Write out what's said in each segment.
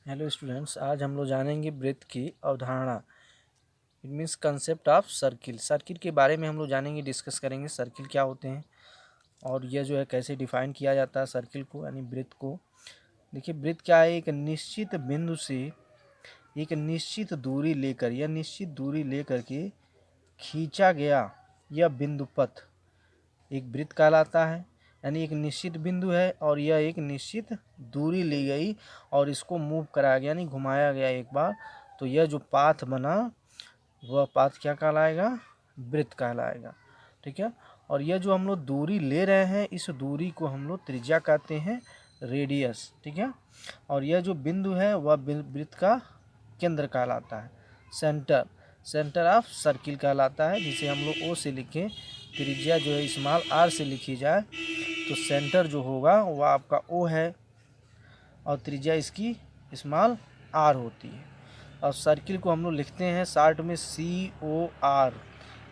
Hello students, आज हम लोग जानेंगे वृत्त की अवधारणा। It means concept of circle. Circle के बारे में हम लोग जानेंगे, डिस्कस करेंगे सर्किल क्या होते हैं और यह जो है कैसे डिफाइन किया जाता है सर्किल को यानी वृत्त को। देखिए, वृत्त क्या है? एक निश्चित बिंदु से एक निश्चित दूरी लेकर या निश्चित दूरी लेकर के खींचा गया यह बिंदु पथ एक वृत्त कहलाता है। यानी एक निश्चित बिंदु है और यह एक निश्चित दूरी ली गई और इसको मूव कराया गया यानी घुमाया गया एक बार, तो यह जो पाथ बना वह पाथ क्या कहलाएगा? वृत्त कहलाएगा। ठीक है। और यह जो हम लोग दूरी ले रहे हैं इस दूरी को हम लोग त्रिज्या कहते हैं, रेडियस। ठीक है। और यह जो बिंदु है वह वृत्त का केंद्र कहलाता है, सेंटर। सेंटर ऑफ सर्किल कहलाता है, जिसे हम लोग ओ से लिखें, त्रिज्या जो है स्मॉल आर से लिखी जाए तो सेंटर जो होगा वह आपका ओ है और त्रिज्या इसकी स्मॉल आर होती है। और सर्किल को हम लोग लिखते हैं शॉर्ट में COR,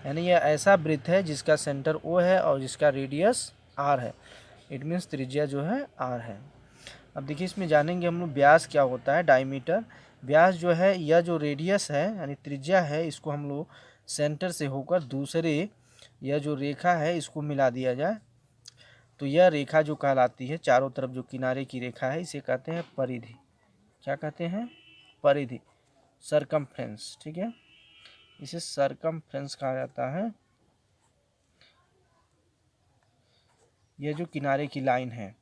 यानी यह ऐसा वृत्त है जिसका सेंटर ओ है और जिसका रेडियस आर है। इट मीन्स त्रिज्या जो है आर है। अब देखिए, इसमें जानेंगे हम लोग व्यास क्या होता है, डायमीटर। व्यास जो है यह जो रेडियस है यानी त्रिज्या है, इसको हम लोग सेंटर से होकर दूसरे यह जो रेखा है इसको मिला दिया जाए तो यह रेखा जो कहलाती है, चारों तरफ जो किनारे की रेखा है, इसे कहते हैं परिधि। क्या कहते हैं? परिधि, सरकमफ्रेंस। ठीक है, इसे सरकमफ्रेंस कहा जाता है। यह जो किनारे की लाइन है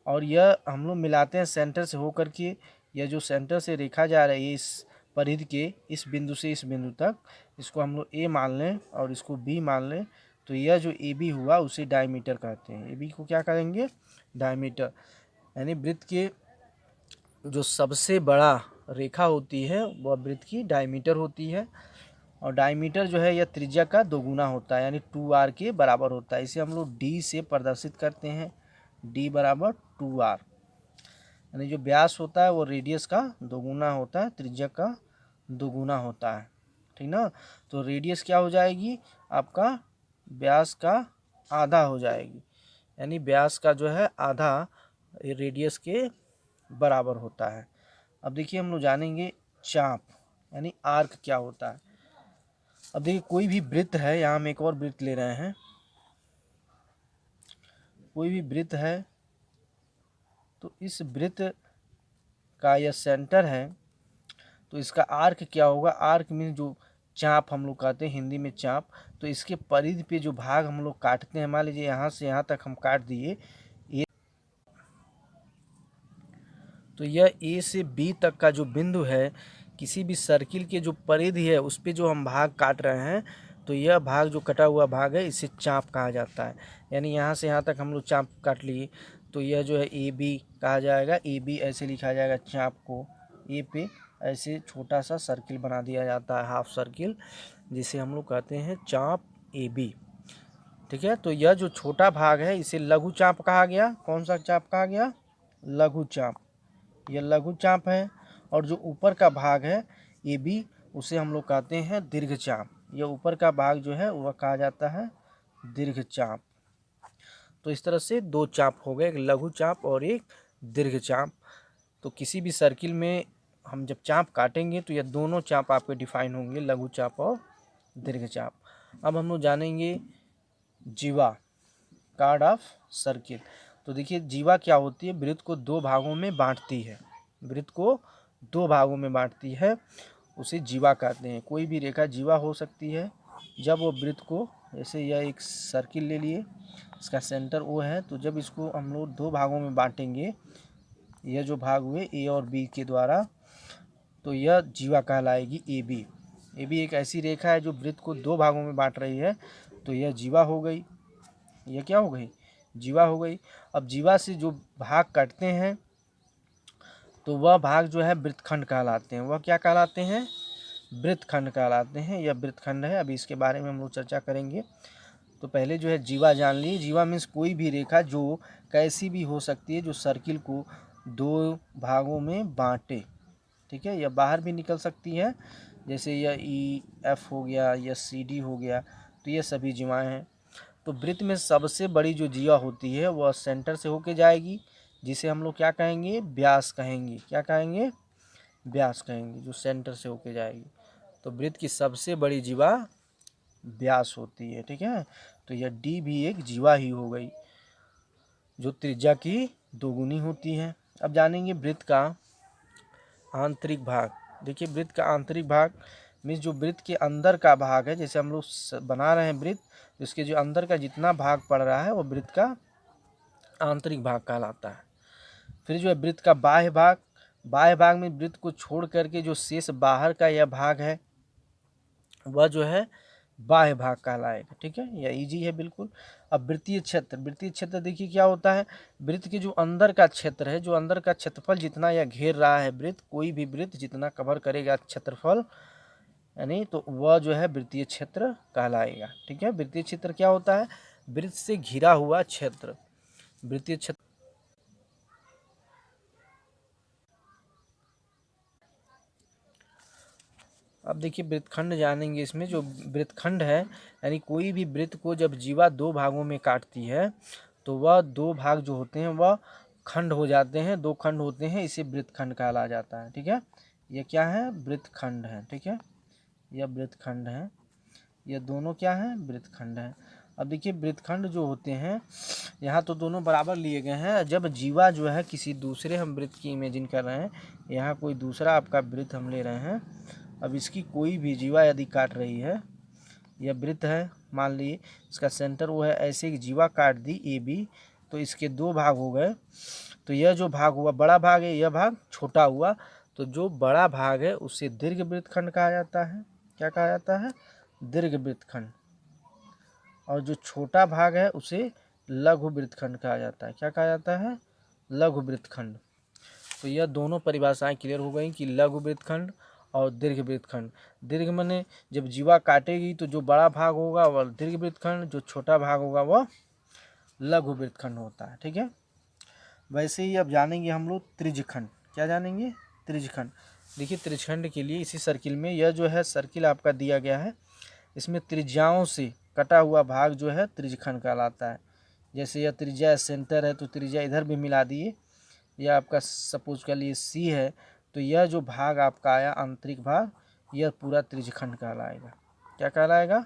और यह हम लोग मिलाते हैं सेंटर से होकर के। यह जो सेंटर से रेखा जा रही है इस परिधि के इस बिंदु से इस बिंदु तक, इसको हम लोग ए मान लें और इसको बी मान लें, तो यह जो ए बी हुआ उसे डायमीटर कहते हैं। ए बी को क्या करेंगे? डायमीटर। यानी वृत्त के जो सबसे बड़ा रेखा होती है वह वृत्त की डायमीटर होती है। और डायमीटर जो है यह त्रिज्या का दोगुना होता है यानी 2r के बराबर होता है। इसे हम लोग d से प्रदर्शित करते हैं, d बराबर 2r। यानी जो व्यास होता है वो रेडियस का दोगुना होता है, त्रिज्या का दोगुना होता है। ठीक ना? तो रेडियस क्या हो जाएगी? आपका व्यास का आधा हो जाएगी, यानी व्यास का जो है आधा रेडियस के बराबर होता है। अब देखिए, हम लोग जानेंगे चाप यानी आर्क क्या होता है। अब देखिए, कोई भी वृत्त है, यहाँ हम एक और वृत्त ले रहे हैं, कोई भी वृत्त है तो इस वृत्त का यह सेंटर है तो इसका आर्क क्या होगा? आर्क मीन जो चाप हम लोग कहते हैं हिंदी में चाप। तो इसके परिधि पे जो भाग हम लोग काटते हैं, मान लीजिए यहाँ से यहाँ तक हम काट दिए, ये तो यह ए से बी तक का जो बिंदु है, किसी भी सर्किल के जो परिधि है उस पे जो हम भाग काट रहे हैं, तो यह भाग जो कटा हुआ भाग है इसे चाप कहा जाता है। यानी यहाँ से यहाँ तक हम लोग चाप काट लिए तो यह जो है ए बी कहा जाएगा। ए बी ऐसे लिखा जाएगा, चाप को ए पे ऐसे छोटा सा सर्किल बना दिया जाता है, हाफ सर्किल, जिसे हम लोग कहते हैं चाप ए बी। ठीक है। तो यह जो छोटा भाग है इसे लघु चाप कहा गया। कौन सा चाप कहा गया? लघु चाप। यह लघु चाप है। और जो ऊपर का भाग है ए बी, उसे हम लोग कहते हैं दीर्घ चाप। यह ऊपर का भाग जो है वह कहा जाता है दीर्घ चाप। तो इस तरह से दो चाप हो गए, एक लघु चाप और एक दीर्घ चाप। तो किसी भी सर्किल में हम जब चाप काटेंगे तो यह दोनों चाप आपके डिफाइन होंगे, लघु चाप और दीर्घ चाप। अब हम लोग जानेंगे जीवा, कार्ड ऑफ सर्किल। तो देखिए, जीवा क्या होती है? वृत्त को दो भागों में बांटती है, वृत्त को दो भागों में बांटती है, उसे जीवा कहते हैं। कोई भी रेखा जीवा हो सकती है जब वो वृत्त को, जैसे यह एक सर्किल ले लिए, इसका सेंटर ओ है, तो जब इसको हम लोग दो भागों में बांटेंगे, यह जो भाग हुए ए और बी के द्वारा, तो यह जीवा कहलाएगी ए बी। ए बी एक ऐसी रेखा है जो वृत्त को दो भागों में बांट रही है, तो यह जीवा हो गई। यह क्या हो गई? जीवा हो गई। अब जीवा से जो भाग कटते हैं तो वह भाग जो है वृत्तखंड कहलाते हैं। वह क्या कहलाते हैं? वृत्तखंड कहलाते हैं। यह वृत्तखंड है। अभी इसके बारे में हम लोग चर्चा करेंगे। तो पहले जो है जीवा जान ली। जीवा मीन्स कोई भी रेखा जो कैसी भी हो सकती है, जो सर्किल को दो भागों में बांटे। ठीक है। यह बाहर भी निकल सकती है, जैसे यह ई एफ हो गया, यह सी डी हो गया, तो ये सभी जीवाएँ हैं। तो वृत्त में सबसे बड़ी जो जीवा होती है वह सेंटर से होके जाएगी, जिसे हम लोग क्या कहेंगे? व्यास कहेंगे। क्या कहेंगे? व्यास कहेंगे, जो सेंटर से होके जाएगी। तो वृत्त की सबसे बड़ी जीवा व्यास होती है, ठीक है। तो यह डी भी एक जीवा ही हो गई जो त्रिज्या की दोगुनी होती है। अब जानेंगे वृत्त का आंतरिक भाग। देखिए वृत्त का आंतरिक भाग मीन्स जो वृत्त के अंदर का भाग है, जैसे हम लोग बना रहे हैं वृत्त, तो इसके जो अंदर का जितना भाग पड़ रहा है वो वृत्त का आंतरिक भाग कहलाता है। फिर जो है वृत्त का बाह्य भाग, बाह्य भाग में वृत्त को छोड़ करके जो शेष बाहर का यह भाग है वह जो है बाह्य भाग कहलाएगा, ठीक है। यह इजी है बिल्कुल। अब वृत्तीय क्षेत्र, वृत्तीय क्षेत्र देखिए क्या होता है, वृत्त के जो अंदर का क्षेत्र है, जो अंदर का क्षेत्रफल जितना यह घेर रहा है वृत्त, कोई भी वृत्त जितना कवर करेगा क्षेत्रफल यानी, तो वह जो है वृत्तीय क्षेत्र कहलाएगा, ठीक है। वृत्तीय क्षेत्र क्या होता है, वृत्त से घिरा हुआ क्षेत्र, वृत्तीय क्षेत्र। अब देखिए वृत्तखंड जानेंगे। इसमें जो वृत्तखंड है यानी कोई भी वृत्त को जब जीवा दो भागों में काटती है तो वह दो भाग जो होते हैं वह खंड हो जाते हैं, दो खंड होते हैं, इसे वृत्तखंड कहा जाता है, ठीक है। यह क्या है, वृत्तखंड है, ठीक है। यह वृत्तखंड है, यह दोनों क्या है, वृत्तखंड है। अब देखिए वृत्तखंड जो होते हैं यहाँ तो दोनों बराबर लिए गए हैं। जब जीवा जो है किसी दूसरे हम वृत्त की इमेजिन कर रहे हैं, यहाँ कोई दूसरा आपका वृत्त हम ले रहे हैं, अब इसकी कोई भी जीवा यदि काट रही है, यह वृत्त है मान लीजिए, इसका सेंटर वो है, ऐसे एक जीवा काट दी ए बी, तो इसके दो भाग हो गए। तो यह जो भाग हुआ बड़ा भाग है, यह भाग छोटा हुआ, तो जो बड़ा भाग है उसे दीर्घ वृत्तखंड कहा जाता है। क्या कहा जाता है, दीर्घ वृत्तखंड। और जो छोटा भाग है उसे लघु वृत्तखंड कहा जाता है। क्या कहा जाता है, लघु वृत्तखंड। तो यह दोनों परिभाषाएं क्लियर हो गई कि लघु वृत्तखंड और दीर्घ वृत्तखंड। दीर्घ माने जब जीवा काटेगी तो जो बड़ा भाग होगा वह दीर्घ वृत्तखंड, जो छोटा भाग होगा वह लघु वृत्तखंड होता है, ठीक है। वैसे ही अब जानेंगे हम लोग त्रिज्यखंड। क्या जानेंगे, त्रिज्यखंड। देखिए त्रिज्यखंड के लिए इसी सर्किल में, यह जो है सर्किल आपका दिया गया है, इसमें त्रिज्याओं से कटा हुआ भाग जो है त्रिज्यखंड कहलाता है। जैसे यह त्रिज्या सेंटर है तो त्रिज्या इधर भी मिला दिए, यह आपका सपोज कर लिए सी है, तो यह जो भाग आपका आया आंतरिक भाग, यह पूरा त्रिज्यखंड कहलाएगा। क्या कहलाएगा,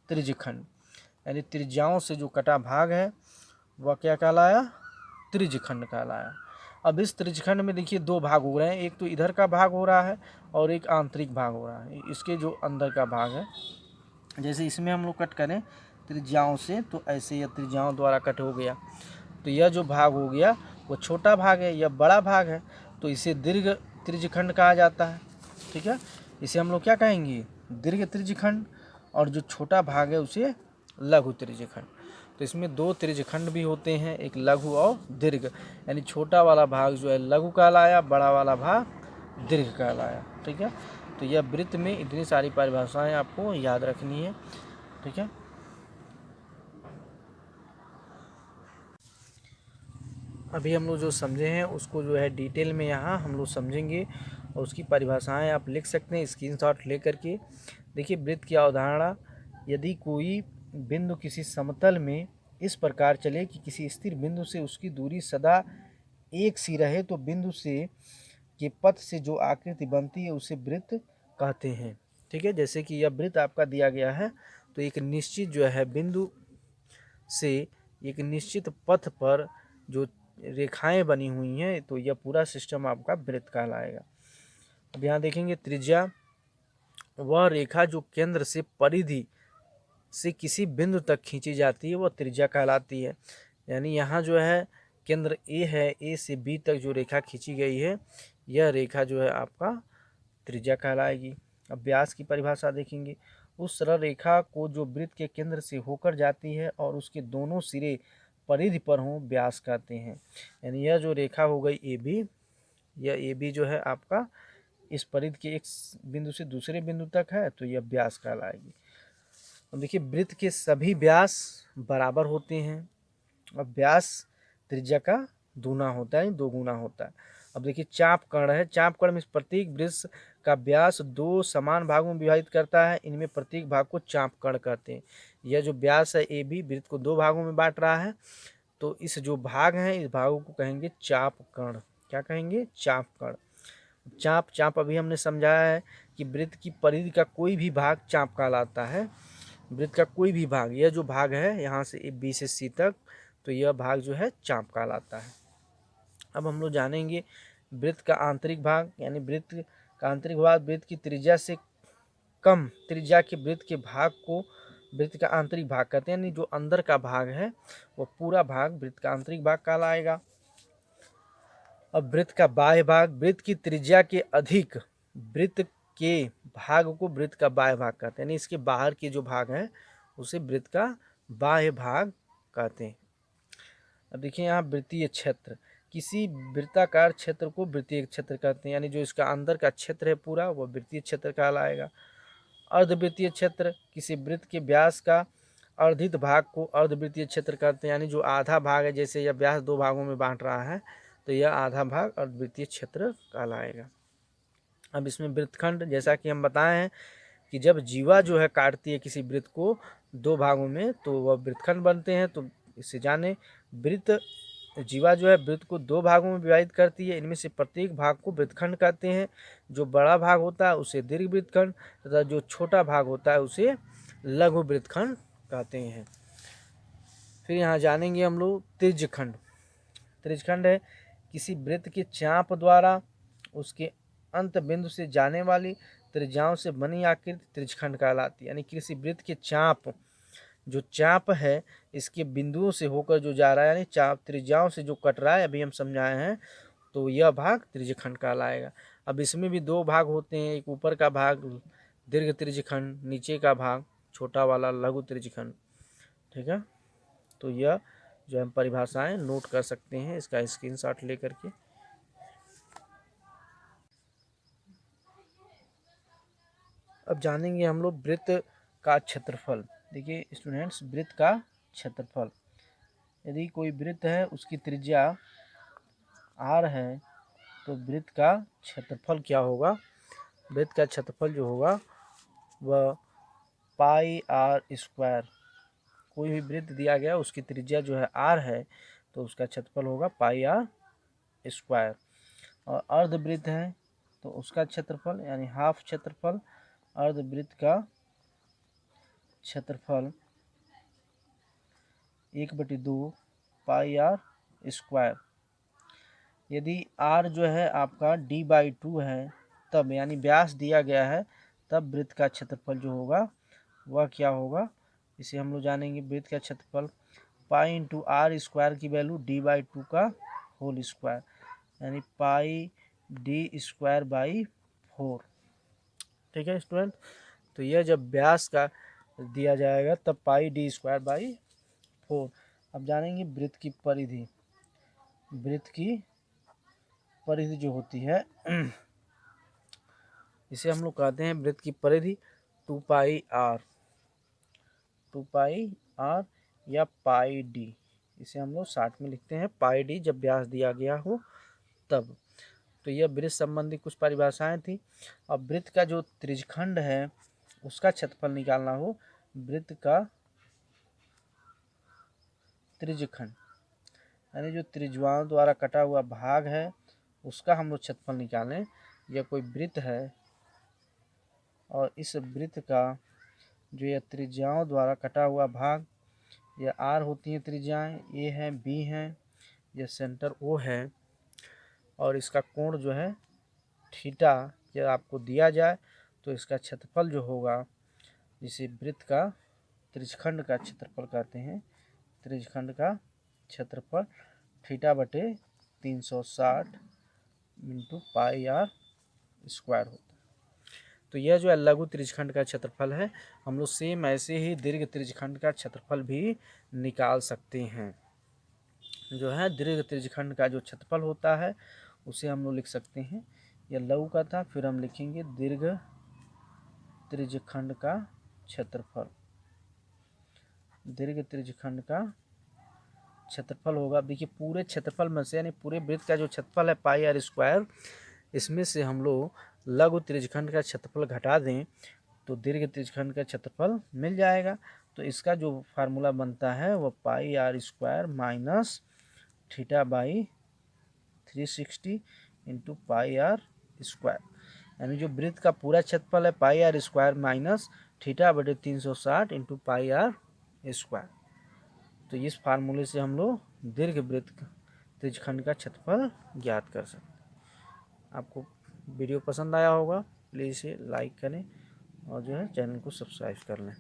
त्रिज्यखंड। यानी त्रिज्याओं से जो कटा भाग है वह क्या कहलाया, त्रिज्यखंड कहलाया। अब इस त्रिज्यखंड में देखिए दो भाग हो रहे हैं, एक तो इधर का भाग हो रहा है और एक आंतरिक भाग हो रहा है, इसके जो अंदर का भाग है। जैसे इसमें हम लोग कट करें त्रिज्याओं से तो ऐसे यह त्रिज्याओं द्वारा कट हो गया, तो यह जो भाग हो गया वो छोटा भाग है, यह बड़ा भाग है, तो इसे दीर्घ त्रिज्यखंड कहा जाता है, ठीक है। इसे हम लोग क्या कहेंगे, दीर्घ त्रिज्यखंड, और जो छोटा भाग है उसे लघु त्रिज्यखंड। तो इसमें दो त्रिज्यखंड भी होते हैं, एक लघु और दीर्घ, यानी छोटा वाला भाग जो है लघु कहलाया, बड़ा वाला भाग दीर्घ कहलाया, ठीक है। तो यह वृत्त में इतनी सारी परिभाषाएं आपको याद रखनी है, ठीक है। अभी हम लोग जो समझे हैं उसको जो है डिटेल में यहाँ हम लोग समझेंगे, और उसकी परिभाषाएं आप लिख सकते हैं स्क्रीनशॉट ले करके। देखिए वृत्त की अवधारणा, यदि कोई बिंदु किसी समतल में इस प्रकार चले कि किसी स्थिर बिंदु से उसकी दूरी सदा एक सी रहे, तो बिंदु से के पथ से जो आकृति बनती है उसे वृत्त कहते हैं, ठीक है। जैसे कि यह वृत्त आपका दिया गया है, तो एक निश्चित जो है बिंदु से एक निश्चित पथ पर जो रेखाएं बनी हुई हैं, तो यह पूरा सिस्टम आपका वृत्त कहलाएगा। अब यहाँ देखेंगे त्रिज्या, वह रेखा जो केंद्र से परिधि से किसी बिंदु तक खींची जाती है वह त्रिज्या कहलाती है। यानी यहाँ जो है केंद्र ए है, ए से बी तक जो रेखा खींची गई है यह रेखा जो है आपका त्रिज्या कहलाएगी। अब व्यास की परिभाषा देखेंगे, उस सरल रेखा को जो वृत्त के केंद्र से होकर जाती है और उसके दोनों सिरे परिधि पर हों व्यास कहते हैं। यानी यह जो रेखा हो गई ए बी, यह ए बी जो है आपका इस परिधि के एक बिंदु से दूसरे बिंदु तक है, तो यह व्यास कहलाएगी। अब देखिए वृत्त के सभी व्यास बराबर होते हैं, अब व्यास त्रिज्या का दूना होता है, दोगुना होता है। अब देखिए चाप कर्ण है, चाप कर्ण में प्रत्येक वृत्त का व्यास दो समान भागों में विभाजित करता है, इनमें प्रत्येक भाग को चाप कर्ण कहते हैं। यह जो व्यास है ए बी वृत्त को दो भागों में बांट रहा है, तो इस जो भाग हैं इस भागों को कहेंगे चाप कर्ण। क्या कहेंगे, चाप कर्ण। चाप अभी हमने समझाया है कि वृत्त की परिधि का कोई भी भाग चाप कहलाता है। वृत्त का कोई भी भाग, यह जो भाग है यहाँ से बी से सी तक, तो यह भाग जो है चाप कहलाता है। अब हम लोग जानेंगे वृत्त का आंतरिक भाग, यानी वृत्त का आंतरिक भाग वृत्त की त्रिज्या से कम त्रिज्या के वृत्त के भाग को वृत्त का आंतरिक भाग कहते हैं। यानी जो अंदर का भाग है वो पूरा भाग वृत्त का आंतरिक भाग कहलाएगा। अब वृत्त का बाह्य भाग, वृत्त की त्रिज्या के अधिक वृत्त के भाग को वृत्त का बाह्य भाग कहते हैं। यानी इसके बाहर के जो भाग है उसे वृत्त का बाह्य भाग कहते हैं। अब देखिए यहाँ वृत्तीय क्षेत्र, किसी वृत्ताकार क्षेत्र को वृत्तीय क्षेत्र कहते हैं। यानी जो इसका अंदर का क्षेत्र है पूरा वो वृत्तीय क्षेत्र कहलाएगा। अर्धवृत्तीय क्षेत्र, किसी वृत्त के व्यास का अर्धित भाग को अर्धवृत्तीय क्षेत्र कहते हैं। यानी जो आधा भाग है, जैसे यह व्यास दो भागों में बांट रहा है तो यह आधा भाग अर्धवृत्तीय क्षेत्र कहलाएगा। अब इसमें वृत्तखंड, जैसा कि हम बताए हैं कि जब जीवा जो है काटती है किसी वृत्त को दो भागों में तो वह वृत्तखंड बनते हैं। तो इससे जाने वृत्त जीवा जो है वृत्त को दो भागों में विभाजित करती है। इनमें से प्रत्येक भाग को वृत्तखंड कहते हैं। जो बड़ा भाग होता है उसे दीर्घ वृत्तखंड तथा जो छोटा भाग होता है उसे लघु वृत्तखंड कहते हैं। फिर यहाँ जानेंगे हम लोग त्रिज्यखंड। त्रिज्यखंड है किसी वृत्त के चाप द्वारा उसके अंत बिंदु से जाने वाली त्रिज्याओं से बनी आकृति त्रिज्यखंड कहलाती है। यानी किसी वृत्त के चाप, जो चाप है इसके बिंदुओं से होकर जो जा रहा है, यानी चाप त्रिज्याओं से जो कट रहा है, अभी हम समझाए हैं, तो यह भाग त्रिज्यखंड कहलाएगा। अब इसमें भी दो भाग होते हैं, एक ऊपर का भाग दीर्घ त्रिज्यखंड, नीचे का भाग छोटा वाला लघु त्रिज्यखंड। ठीक है, तो यह जो हम परिभाषाएं नोट कर सकते हैं, इसका स्क्रीनशॉट लेकर के। अब जानेंगे हम लोग वृत्त का क्षेत्रफल। देखिए स्टूडेंट्स, वृत्त का क्षेत्रफल, यदि कोई वृत्त है उसकी त्रिज्या r है तो वृत्त का क्षेत्रफल क्या होगा? वृत्त का क्षेत्रफल जो होगा वह पाई आर स्क्वायर, कोई भी वृत्त दिया गया उसकी त्रिज्या जो है r है तो उसका क्षेत्रफल होगा पाई आर स्क्वायर। और अर्धवृत्त है तो उसका क्षेत्रफल यानी हाफ क्षेत्रफल, अर्धवृत्त का क्षेत्रफल 1/2 पाई आर स्क्वायर। यदि r जो है आपका d/2 है तब, यानी व्यास दिया गया है, तब वृत्त का क्षेत्रफल जो होगा वह क्या होगा, इसे हम लोग जानेंगे। वृत्त का क्षेत्रफल पाई इंटू आर स्क्वायर की वैल्यू d/2 का होल स्क्वायर, यानी पाई d²/4। ठीक है स्टूडेंट, तो यह जब व्यास का दिया जाएगा तब पाई d²/4। अब जानेंगे वृत्त की परिधि। वृत्त की परिधि जो होती है इसे हम लोग कहते हैं वृत्त की परिधि 2πr या पाई डी, इसे हम लोग शॉर्ट में लिखते हैं पाई डी जब व्यास दिया गया हो तब। तो यह वृत्त संबंधी कुछ परिभाषाएं थी। अब वृत्त का जो त्रिज्यखंड है उसका क्षेत्रफल निकालना हो, वृत्त का त्रिज्यखंड यानी जो त्रिज्याओं द्वारा कटा हुआ भाग है उसका हम लोग क्षेत्रफल निकालें। यह कोई वृत्त है और इस वृत्त का जो यह त्रिज्याओं द्वारा कटा हुआ भाग, यह आर होती हैं त्रिज्याएं, ए है, बी है, यह सेंटर ओ है, और इसका कोण जो है थीटा जब आपको दिया जाए तो इसका क्षेत्रफल जो होगा, जिसे वृत्त का त्रिज्यखंड का क्षेत्रफल कहते हैं, त्रिज्यखंड का क्षेत्रफल θ/360 इंटू पाई आर स्क्वायर होता है। तो यह जो है लघु त्रिज्यखंड का क्षेत्रफल है। हम लोग सेम ऐसे ही दीर्घ त्रिज्यखंड का क्षेत्रफल भी निकाल सकते हैं। जो है दीर्घ त्रिज्यखंड का जो क्षेत्रफल होता है उसे हम लोग लिख सकते हैं, यह लघु का था, फिर हम लिखेंगे दीर्घ त्रिज्यखंड का क्षेत्रफल। दीर्घ त्रिज्यखंड का क्षेत्रफल होगा, देखिए पूरे क्षेत्रफल में से, यानी पूरे वृत्त का जो क्षेत्रफल है पाई आर स्क्वायर, इसमें से हम लोग लघु त्रिज्यखंड का क्षेत्रफल घटा दें तो दीर्घ त्रिज्यखंड का क्षेत्रफल मिल जाएगा। तो इसका जो फार्मूला बनता है वह pi R square minus θ/360 into pi R square, यानी जो वृत्त का पूरा क्षेत्रफल है pi R square minus theta बटे 360 इंटू पाई आर स्क्वायर। तो इस फार्मूले से हम लोग दीर्घ वृत्त त्रिज्यखंड का क्षेत्रफल ज्ञात कर सकते हैं। आपको वीडियो पसंद आया होगा, प्लीज़ इसे लाइक करें और जो है चैनल को सब्सक्राइब कर लें।